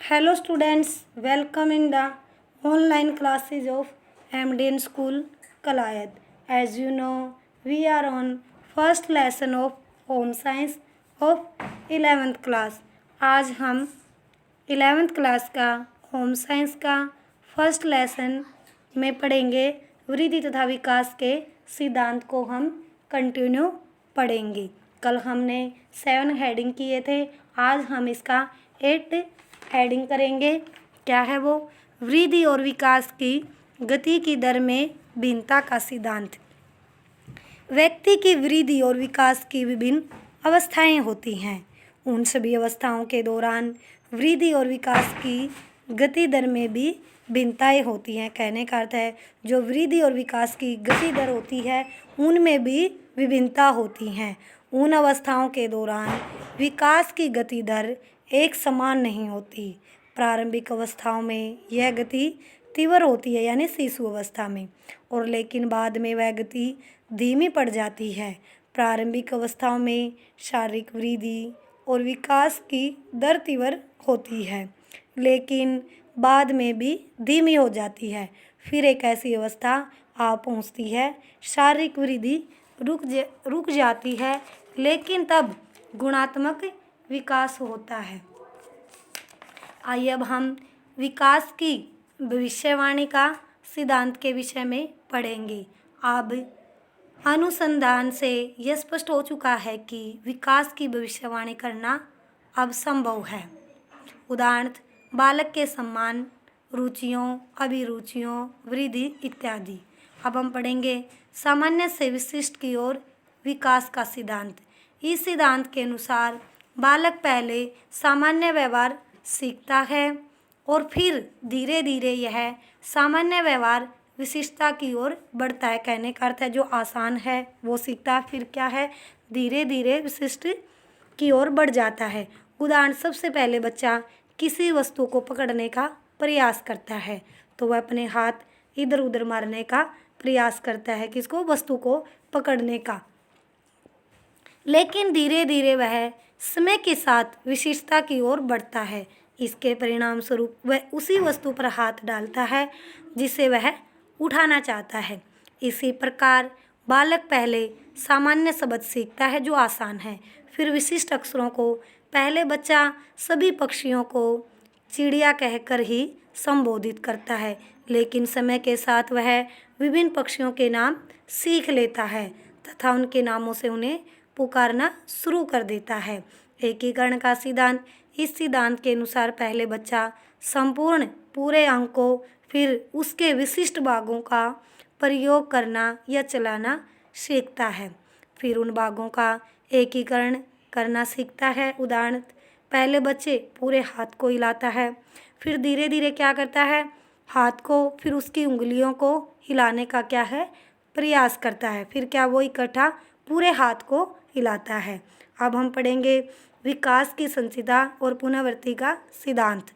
Hello students, welcome in the online classes of MDN School Kalayat. As you know, we are on first lesson of home science of 11th class. आज हम 11th class का home science का first lesson में पढ़ेंगे। वृद्धि तथा विकास के सिद्धांत को हम कंटिन्यू पढ़ेंगे। कल हमने 7 हेडिंग किए थे, आज हम इसका 8 हेडिंग करेंगे। क्या है वो? वृद्धि और विकास की गति की दर में भिन्नता का सिद्धांत। व्यक्ति की वृद्धि और विकास की विभिन्न अवस्थाएं होती हैं। उन सभी अवस्थाओं के दौरान वृद्धि और विकास की गति दर में भी भिन्नताएं होती हैं। कहने का अर्थ है जो वृद्धि और विकास की गति दर होती है उनमें भी विभिन्नता होती हैं। उन अवस्थाओं के दौरान विकास की गति दर एक समान नहीं होती। प्रारंभिक अवस्थाओं में यह गति तीव्र होती है, यानी शिशु अवस्था में, और लेकिन बाद में वह गति धीमी पड़ जाती है। प्रारंभिक अवस्थाओं में शारीरिक वृद्धि और विकास की दर तीव्र होती है, लेकिन बाद में भी धीमी हो जाती है। फिर एक ऐसी अवस्था आ पहुंचती है, शारीरिक वृद्धि रुक जाती है, लेकिन तब गुणात्मक विकास होता है। आइए अब हम विकास की भविष्यवाणी का सिद्धांत के विषय में पढ़ेंगे। अब अनुसंधान से यह स्पष्ट हो चुका है कि विकास की भविष्यवाणी करना अब संभव है। उदाहरण बालक के सम्मान, रुचियों, अभिरुचियों, वृद्धि इत्यादि। अब हम पढ़ेंगे सामान्य से विशिष्ट की ओर विकास का सिद्धांत। इस सिद्धांत के अनुसार बालक पहले सामान्य व्यवहार सीखता है और फिर धीरे धीरे यह सामान्य व्यवहार विशिष्टता की ओर बढ़ता है। कहने का अर्थ है जो आसान है वो सीखता है, फिर क्या है, धीरे धीरे विशिष्ट की ओर बढ़ जाता है। उदाहरण, सबसे पहले बच्चा किसी वस्तु को पकड़ने का प्रयास करता है तो वह अपने हाथ इधर उधर मारने का प्रयास करता है, किसको? वस्तु को पकड़ने का। लेकिन धीरे धीरे वह समय के साथ विशिष्टता की ओर बढ़ता है। इसके परिणाम स्वरूप वह उसी वस्तु पर हाथ डालता है जिसे वह उठाना चाहता है। इसी प्रकार बालक पहले सामान्य शब्द सीखता है जो आसान है, फिर विशिष्ट अक्षरों को पहले बच्चा सभी पक्षियों को चिड़िया कहकर ही संबोधित करता है, लेकिन समय के साथ वह विभिन्न पक्षियों के नाम सीख लेता है तथा उनके नामों से उन्हें पुकारना शुरू कर देता है। एकीकरण का सिद्धांत। इस सिद्धांत के अनुसार पहले बच्चा संपूर्ण पूरे अंक को, फिर उसके विशिष्ट भागों का प्रयोग करना या चलाना सीखता है, फिर उन भागों का एकीकरण करना सीखता है। उदाहरण, पहले बच्चे पूरे हाथ को हिलाता है, फिर धीरे धीरे क्या करता है, हाथ को फिर उसकी उंगलियों को हिलाने का क्या है, प्रयास करता है, फिर क्या वो इकट्ठा पूरे हाथ को हिलाता है। अब हम पढ़ेंगे विकास की संचिता और पुनरावृत्ति का सिद्धांत।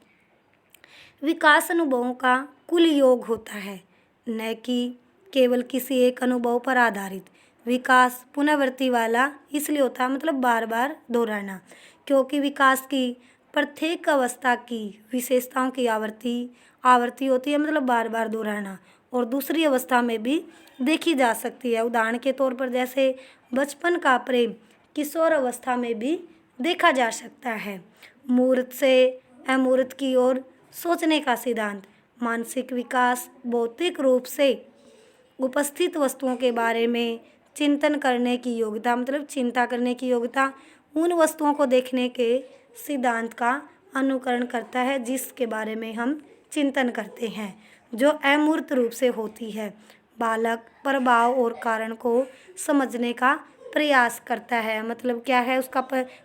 विकास अनुभवों का कुल योग होता है, न कि केवल किसी एक अनुभव पर आधारित। विकास पुनरावृत्ति वाला इसलिए होता है, मतलब बार बार दोहराना, क्योंकि विकास की प्रत्येक अवस्था की विशेषताओं की आवृत्ति होती है, मतलब बार बार दोहराना, और दूसरी अवस्था में भी देखी जा सकती है। उदाहरण के तौर पर जैसे बचपन का प्रेम किशोर अवस्था में भी देखा जा सकता है। मूर्त से अमूर्त की ओर सोचने का सिद्धांत। मानसिक विकास भौतिक रूप से उपस्थित वस्तुओं के बारे में चिंतन करने की योग्यता, मतलब चिंता करने की योग्यता, उन वस्तुओं को देखने के सिद्धांत का अनुकरण करता है जिसके बारे में हम चिंतन करते हैं, जो अमूर्त रूप से होती है। बालक प्रभाव और कारण को समझने का प्रयास करता है, मतलब क्या है उसका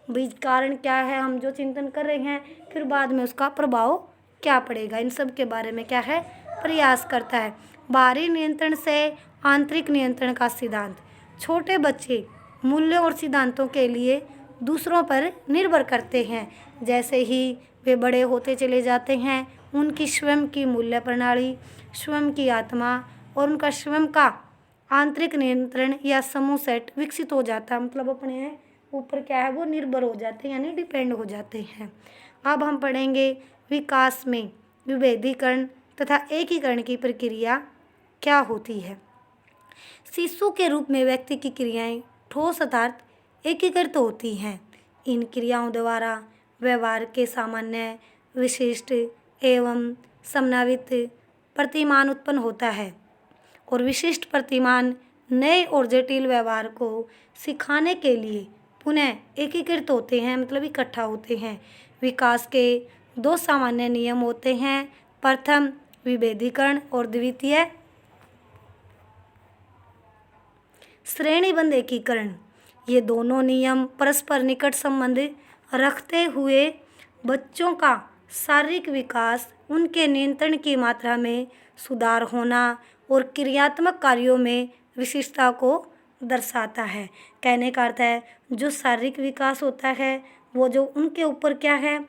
बीज कारण क्या है, हम जो चिंतन कर रहे हैं, फिर बाद में उसका प्रभाव क्या पड़ेगा, इन सब के बारे में क्या है, प्रयास करता है। बाहरी नियंत्रण से आंतरिक नियंत्रण का सिद्धांत। छोटे बच्चे मूल्यों और सिद्धांतों के लिए दूसरों पर निर्भर करते हैं। जैसे ही वे बड़े होते चले जाते हैं उनकी स्वयं की मूल्य प्रणाली, स्वयं की आत्मा और उनका स्वयं का आंतरिक नियंत्रण या समूह सेट विकसित हो जाता है, मतलब अपने ऊपर क्या है वो निर्भर हो जाते हैं, यानी डिपेंड हो जाते हैं। अब हम पढ़ेंगे विकास में विभेदीकरण तथा एकीकरण की प्रक्रिया क्या होती है? शिशु के रूप में व्यक्ति की क्रियाएं ठोस अर्थात एकीकृत होती हैं। इन क्रियाओं द्वारा व्यवहार के सामान्य, विशिष्ट एवं समन्वित प्रतिमान उत्पन्न होता है और विशिष्ट प्रतिमान नए और जटिल व्यवहार को सिखाने के लिए पुनः एकीकृत होते हैं, मतलब इकट्ठा होते हैं। विकास के दो सामान्य नियम होते हैं, प्रथम विभेदीकरण और द्वितीय श्रेणीबद्ध एकीकरण। ये दोनों नियम परस्पर निकट संबंध रखते हुए बच्चों का शारीरिक विकास, उनके नियंत्रण की मात्रा में सुधार होना और क्रियात्मक कार्यों में विशिष्टता को दर्शाता है। कहने का अर्थ है जो शारीरिक विकास होता है वो जो उनके ऊपर क्या है,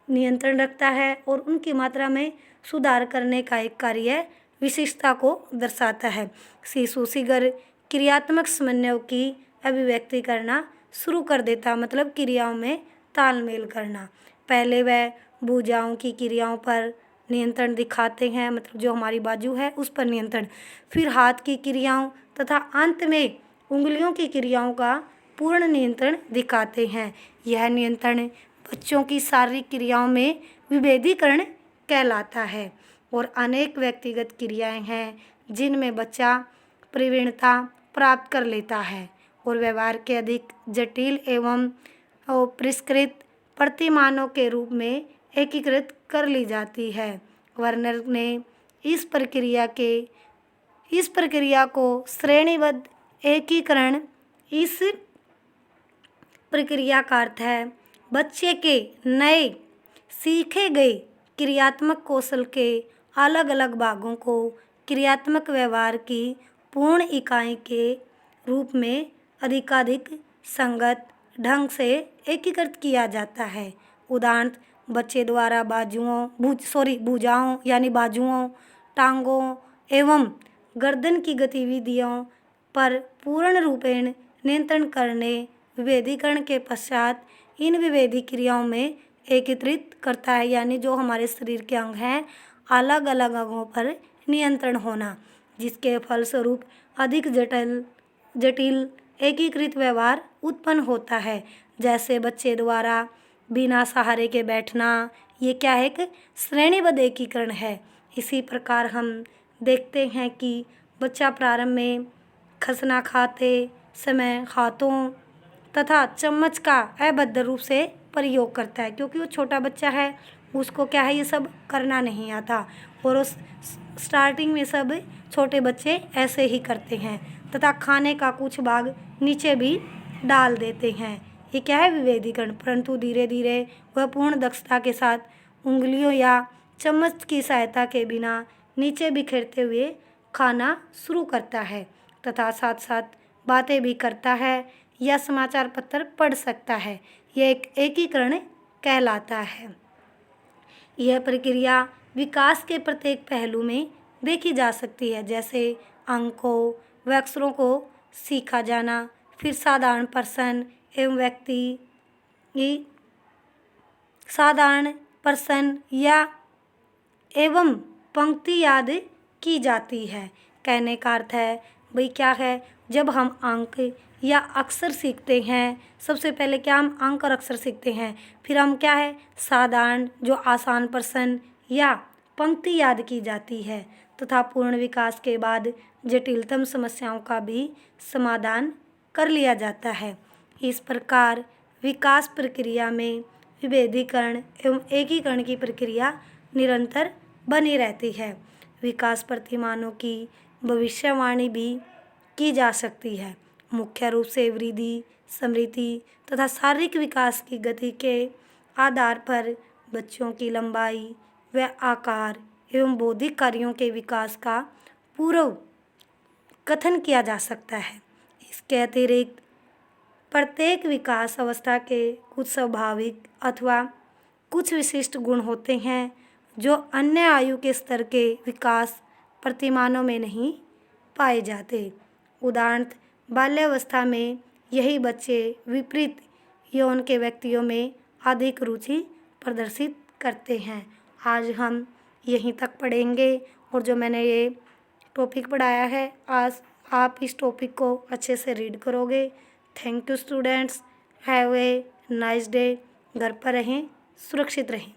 नियंत्रण रखता है और उनकी मात्रा में सुधार करने का एक कार्य विशिष्टता को दर्शाता है। शिशु शीघ्र क्रियात्मक समन्वय की अभिव्यक्ति करना शुरू कर देता, मतलब क्रियाओं में तालमेल करना। पहले वह भुजाओं की क्रियाओं पर नियंत्रण दिखाते हैं, मतलब जो हमारी बाजू है उस पर नियंत्रण, फिर हाथ की क्रियाओं तथा अंत में उंगलियों की क्रियाओं का पूर्ण नियंत्रण दिखाते हैं। यह नियंत्रण बच्चों की शारीरिक क्रियाओं में विभेदीकरण कहलाता है। और अनेक व्यक्तिगत क्रियाएं हैं जिनमें बच्चा प्रवीणता प्राप्त कर लेता है और व्यवहार के अधिक जटिल एवं परिष्कृत प्रतिमानों के रूप में एकीकृत कर ली जाती है। वर्नर ने इस प्रक्रिया को श्रेणीबद्ध एकीकरण, इस प्रक्रिया का अर्थ है बच्चे के नए सीखे गए क्रियात्मक कौशल के अलग अलग भागों को क्रियात्मक व्यवहार की पूर्ण इकाई के रूप में अधिकाधिक संगत ढंग से एकीकृत किया जाता है। उदाहरण, बच्चे द्वारा भुजाओं यानी बाजुओं, टांगों एवं गर्दन की गतिविधियों पर पूर्ण रूपेण नियंत्रण करने विभेदीकरण के पश्चात इन विभेदी क्रियाओं में एकीकृत करता है, यानी जो हमारे शरीर के अंग हैं अलग अलग अंगों पर नियंत्रण होना, जिसके फलस्वरूप अधिक जटिल एकीकृत व्यवहार उत्पन्न होता है। जैसे बच्चे द्वारा बिना सहारे के बैठना, ये क्या है, एक श्रेणीबद्ध एकीकरण है। इसी प्रकार हम देखते हैं कि बच्चा प्रारंभ में खसना खाते समय हाथों तथा चम्मच का अभद्र रूप से प्रयोग करता है, क्योंकि वो छोटा बच्चा है, उसको क्या है ये सब करना नहीं आता और उस स्टार्टिंग में सब छोटे बच्चे ऐसे ही करते हैं तथा खाने का कुछ भाग नीचे भी डाल देते हैं। ये क्या है, विभेदीकरण। परंतु धीरे धीरे वह पूर्ण दक्षता के साथ उंगलियों या चम्मच की सहायता के बिना नीचे बिखेरते हुए खाना शुरू करता है तथा साथ साथ बातें भी करता है या समाचार पत्र पढ़ सकता है। यह एक एकीकरण कहलाता है। यह प्रक्रिया विकास के प्रत्येक पहलू में देखी जा सकती है, जैसे अंकों व अक्षरों को सीखा जाना, फिर साधारण पर्सन या एवं पंक्ति याद की जाती है। कहने का अर्थ है भाई क्या है, जब हम अंक या अक्षर सीखते हैं, सबसे पहले क्या हम अंक और अक्षर सीखते हैं, फिर हम क्या है साधारण जो आसान प्रश्न या पंक्ति याद की जाती है तथा पूर्ण विकास के बाद जटिलतम समस्याओं का भी समाधान कर लिया जाता है। इस प्रकार विकास प्रक्रिया में विभेदीकरण एवं एकीकरण की प्रक्रिया निरंतर बनी रहती है। विकास प्रतिमानों की भविष्यवाणी भी की जा सकती है, मुख्य रूप से वृद्धि, समृद्धि तथा शारीरिक विकास की गति के आधार पर बच्चों की लंबाई व आकार एवं बौद्धिक कार्यों के विकास का पूर्व कथन किया जा सकता है। इसके अतिरिक्त प्रत्येक विकास अवस्था के कुछ स्वाभाविक अथवा कुछ विशिष्ट गुण होते हैं जो अन्य आयु के स्तर के विकास प्रतिमानों में नहीं पाए जाते। उदाहरण, बाल्यावस्था में यही बच्चे विपरीत यौन के व्यक्तियों में अधिक रुचि प्रदर्शित करते हैं। आज हम यहीं तक पढ़ेंगे और जो मैंने ये टॉपिक पढ़ाया है आज आप इस टॉपिक को अच्छे से रीड करोगे। Thank you students, have a nice day. घर पर रहें, सुरक्षित रहें।